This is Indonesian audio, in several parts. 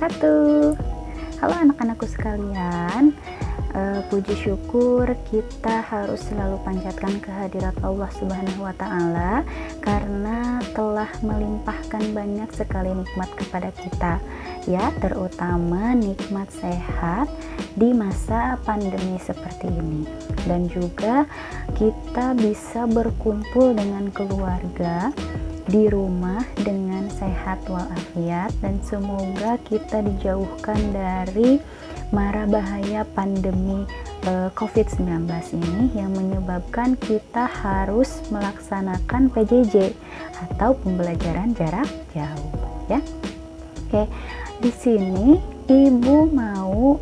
wabarakatuh. Halo anak-anakku sekalian, puji syukur kita harus selalu panjatkan kehadirat Allah Subhanahu wa Ta'ala karena telah melimpahkan banyak sekali nikmat kepada kita, ya, terutama nikmat sehat di masa pandemi seperti ini, dan juga kita bisa berkumpul dengan keluarga di rumah dengan sehat walafiat, dan semoga kita dijauhkan dari mara bahaya pandemi COVID-19 ini yang menyebabkan kita harus melaksanakan PJJ atau pembelajaran jarak jauh, ya. Oke, di sini Ibu mau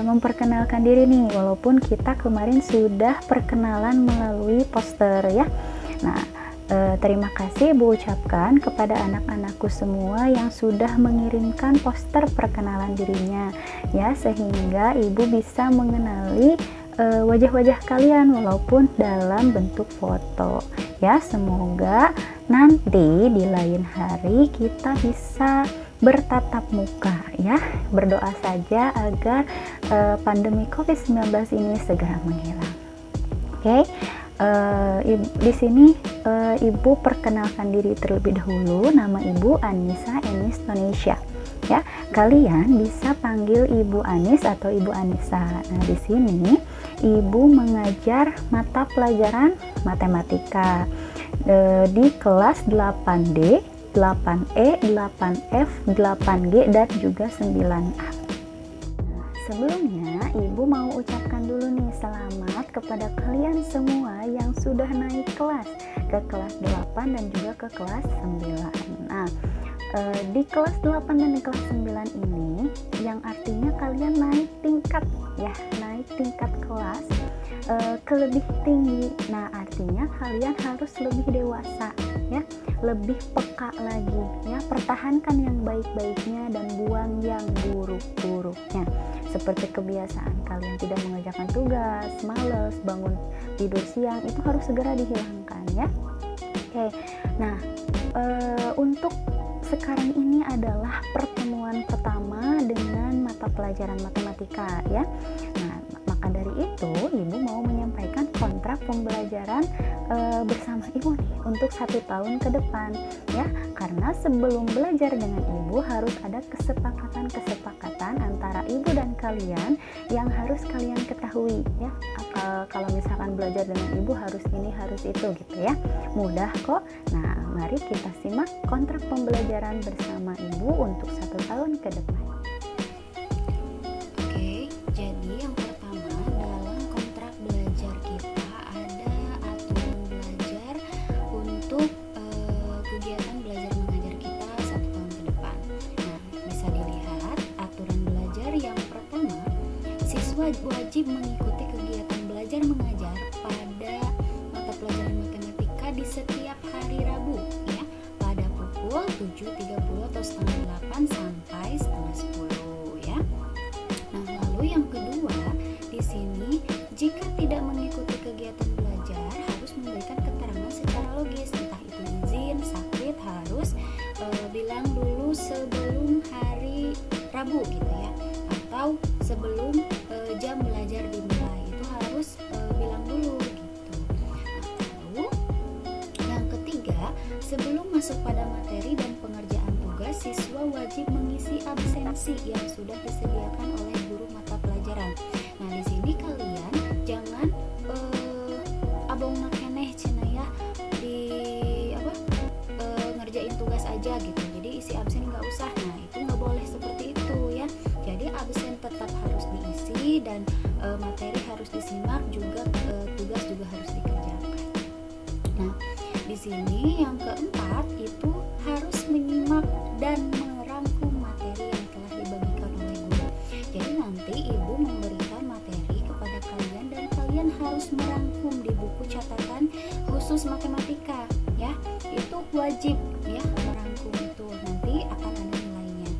memperkenalkan diri nih, walaupun kita kemarin sudah perkenalan melalui poster, ya. Nah, terima kasih Ibu ucapkan kepada anak-anakku semua yang sudah mengirimkan poster perkenalan dirinya, ya, sehingga Ibu bisa mengenali wajah-wajah kalian walaupun dalam bentuk foto, ya. Semoga nanti di lain hari kita bisa bertatap muka, ya. Berdoa saja agar pandemi COVID-19 ini segera menghilang. Oke. Di sini Ibu perkenalkan diri terlebih dahulu. Nama Ibu Anissa Enis Tonesha, ya. Kalian bisa panggil Ibu Anis atau Ibu Anissa. Nah, di sini Ibu mengajar mata pelajaran matematika di kelas 8D, 8E, 8F, 8G, dan juga 9A. Sebelumnya, Ibu mau ucapkan dulu nih selamat kepada kalian semua yang sudah naik kelas ke kelas 8 dan juga ke kelas 9. Nah, di kelas 8 dan di kelas 9 ini yang artinya kalian naik tingkat, ya, naik tingkat kelas ke lebih tinggi. Nah, artinya kalian harus lebih dewasa, ya, lebih peka lagi, ya. Pertahankan yang baik-baiknya dan buang yang buruk-buruknya. Seperti kebiasaan kalian tidak mengerjakan tugas, malas, bangun tidur siang, itu harus segera dihilangkan, ya. Oke. Nah, untuk sekarang ini adalah pertemuan pertama dengan mata pelajaran matematika, ya. Nah, maka dari itu Ibu mau menyampaikan kontrak pembelajaran bersama Ibu nih untuk 1 tahun ke depan, ya. Karena sebelum belajar dengan Ibu harus ada kesepakatan antara Ibu dan kalian yang harus kalian ketahui, ya. Kalau misalkan belajar dengan Ibu harus ini, harus itu, gitu, ya. Mudah kok. Nah, mari kita simak kontrak pembelajaran bersama Ibu untuk 1 tahun ke depan. Oke, jadi yang pertama dalam kontrak belajar kita ada aturan belajar untuk kegiatan belajar mengajar kita 1 tahun ke depan. Nah, bisa dilihat aturan belajar yang pertama, siswa wajib mengikuti kegiatan belajar mengajar pada mata pelajaran matematika di setiap hari Rabu, ya, pada pukul 7.30 atau setengah 8 sampai setengah 10, ya. Nah, lalu yang kedua, di sini jika tidak mengikuti kegiatan belajar harus memberikan keterangan secara logis, entah itu izin, sakit, harus bilang dulu sebelum hari Rabu, gitu, ya, atau sebelum jam belajar dimulai, itu harus bilang dulu, gitu. Nah, lalu yang ketiga, sebelum masuk pada materi dan pengerjaan tugas, siswa wajib mengisi absensi yang sudah disediakan oleh guru mata pelajaran. Nah, di sini kalian jangan abong makeneh cenah, ya, di ngerjain tugas aja, gitu. Jadi isi absen nggak usah. Nah, itu nggak boleh seperti itu, ya. Jadi absen tetap harus diisi dan materi harus disimak, juga tugas juga harus dikerjakan. Nah, di sini yang keempat itu harus menyimak dan merangkum materi yang telah dibagikan oleh guru. Jadi nanti Ibu memberikan materi kepada kalian dan kalian harus merangkum di buku catatan khusus matematika, ya. Itu wajib, ya, merangkum itu. Nanti akan ada nilainya.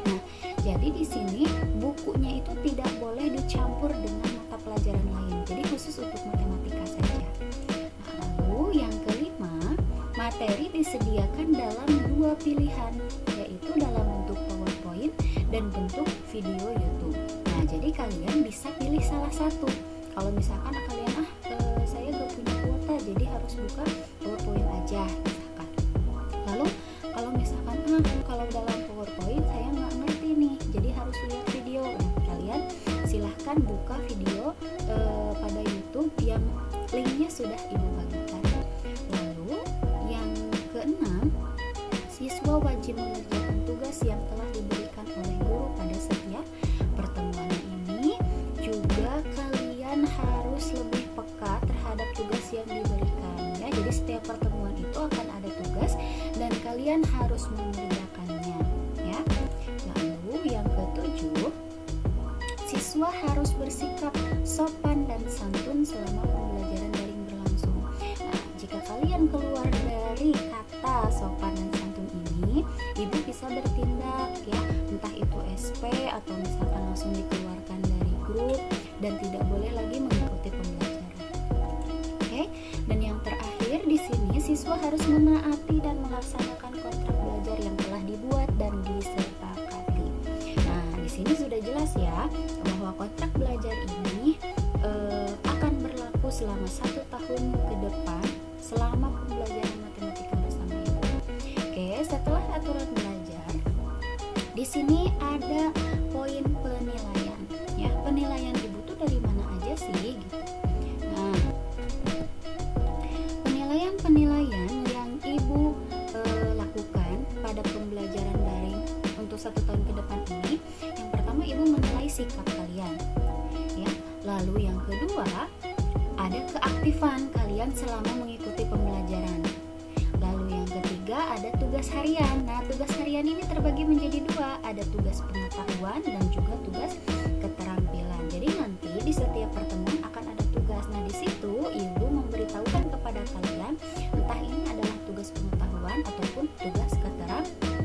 Nah, jadi di sini bukunya itu tidak boleh dicampur dengan mata pelajaran lain. Jadi khusus untuk matematika saja. Nah, lalu yang kelima, materi disediakan dalam 2 pilihan, yaitu dalam bentuk PowerPoint dan bentuk video YouTube. Nah, jadi kalian bisa pilih salah satu. Kalau misalkan kalian saya gak punya kuota, jadi harus buka PowerPoint aja misalkan. Lalu kalau misalkan kalau dalam PowerPoint saya nggak ngerti nih, jadi harus lihat video. Nah, kalian silahkan buka video pada YouTube yang linknya sudah Ibu bagikan. Lalu yang keenam, siswa wajib mengerjakan tugas yang telah diberikan oleh guru pada setiap pertemuan ini. Juga kalian harus lebih peka terhadap tugas yang diberikan ya. Jadi setiap pertemuan itu akan ada tugas dan kalian harus mengerjakannya ya. Lalu yang ketujuh, siswa harus bersikap sopan dan santun selama pembelajaran daring berlangsung. Nah, jika kalian keluar dari kata sopan dan santun ini, Ibu bisa bertindak ya, entah itu SP atau misalkan langsung dikeluarkan dari grup dan tidak boleh lagi mengikuti pembelajaran. Oke, dan yang terakhir di sini siswa harus menaati dan melaksanakan kontrak belajar yang telah dibuat dan disepakati. Nah, di sini sudah jelas ya bahwa kontrak belajar ini akan berlaku selama 1 tahun ke depan selama pembelajaran matematika bersama Ibu. Oke, setelah aturan belajar, di sini ada poin penilaian. Ya, penilaian Ibu tuh dari mana aja sih? Gitu. Nah, penilaian yang Ibu lakukan pada pembelajaran daring untuk 1 tahun ke depan ini, yang pertama Ibu menilai sikap kalian. Ya, lalu yang kedua ada keaktifan kalian selama mengikuti pembelajaran. Lalu yang ketiga ada tugas harian. Nah, tugas harian ini terbagi menjadi 2, ada tugas pengetahuan dan juga tugas keterampilan. Jadi nanti di setiap pertemuan akan ada tugas. Nah, di situ Ibu memberitahukan kepada kalian entah ini adalah tugas pengetahuan ataupun tugas keterampilan.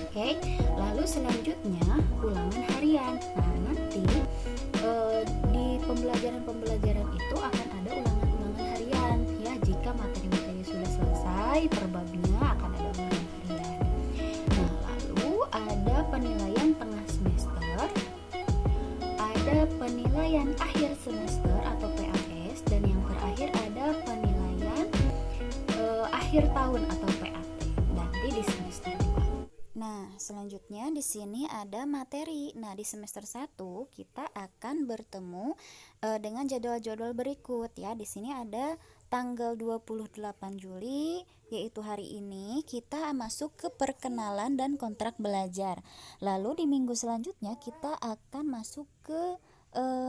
Oke, lalu selanjutnya ulangan harian. Nah, nanti di pembelajaran itu akan ada ulangan-ulangan harian ya. Jika materi-materi sudah selesai per babnya akan ada ulangan harian. Nah, lalu ada penilaian tengah semester, ada penilaian akhir semester atau PAS, dan yang terakhir ada penilaian akhir tahun atau PAT nanti di semester 2. Nah, selanjutnya di sini ada materi. Nah, di semester 1 kita akan bertemu dengan jadwal-jadwal berikut ya. Di sini ada tanggal 28 Juli, yaitu hari ini kita masuk ke perkenalan dan kontrak belajar. Lalu di minggu selanjutnya kita akan masuk ke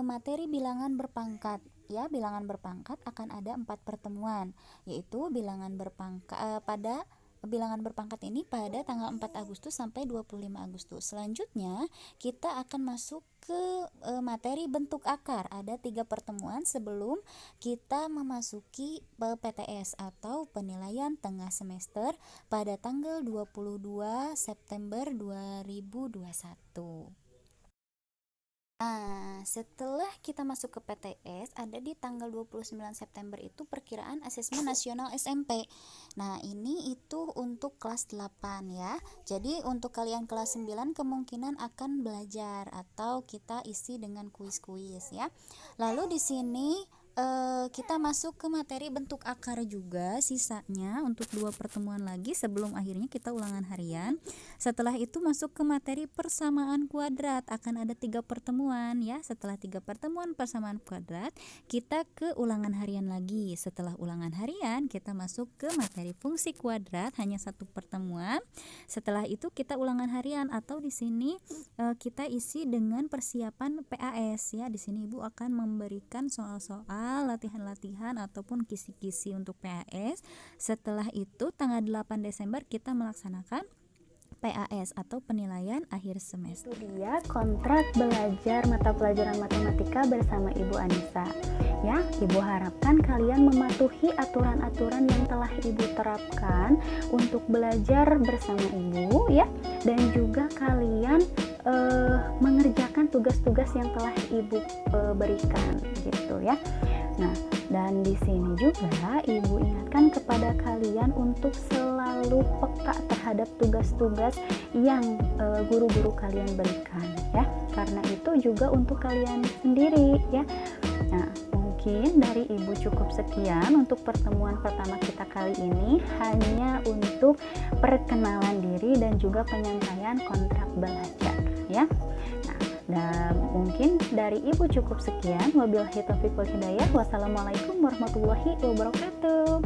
materi bilangan berpangkat. Ya, bilangan berpangkat akan ada 4 pertemuan, yaitu bilangan berpangkat bilangan berpangkat ini pada tanggal 4 Agustus sampai 25 Agustus. Selanjutnya kita akan masuk ke materi bentuk akar. Ada 3 pertemuan sebelum kita memasuki PTS atau penilaian tengah semester pada tanggal 22 September 2021. Nah, setelah kita masuk ke PTS, ada di tanggal 29 September itu perkiraan asesmen nasional SMP. Nah, ini itu untuk kelas 8 ya. Jadi untuk kalian kelas 9 kemungkinan akan belajar atau kita isi dengan kuis-kuis ya. Lalu di sini kita masuk ke materi bentuk akar juga, sisanya untuk 2 pertemuan lagi sebelum akhirnya kita ulangan harian. Setelah itu masuk ke materi persamaan kuadrat, akan ada 3 pertemuan ya. Setelah 3 pertemuan persamaan kuadrat, kita ke ulangan harian lagi. Setelah ulangan harian kita masuk ke materi fungsi kuadrat, hanya 1 pertemuan. Setelah itu kita ulangan harian atau di sini kita isi dengan persiapan PAS ya. Di sini Ibu akan memberikan soal-soal, latihan-latihan ataupun kisi-kisi untuk PAS. Setelah itu tanggal 8 Desember kita melaksanakan PAS atau penilaian akhir semester. Itu dia kontrak belajar mata pelajaran matematika bersama Ibu Anissa. Ya, Ibu harapkan kalian mematuhi aturan-aturan yang telah Ibu terapkan untuk belajar bersama Ibu ya, dan juga kalian mengerjakan tugas-tugas yang telah Ibu berikan gitu ya. Nah, dan di sini juga Ibu ingatkan kepada kalian untuk selalu selalu peka terhadap tugas-tugas yang guru-guru kalian berikan ya. Karena itu juga untuk kalian sendiri ya. Nah, mungkin dari Ibu cukup sekian untuk pertemuan pertama kita kali ini, hanya untuk perkenalan diri dan juga penyampaian kontrak belajar ya. Nah, dan mungkin dari Ibu cukup sekian. Wabillahi taufiq wal hidayah. Wassalamualaikum warahmatullahi wabarakatuh.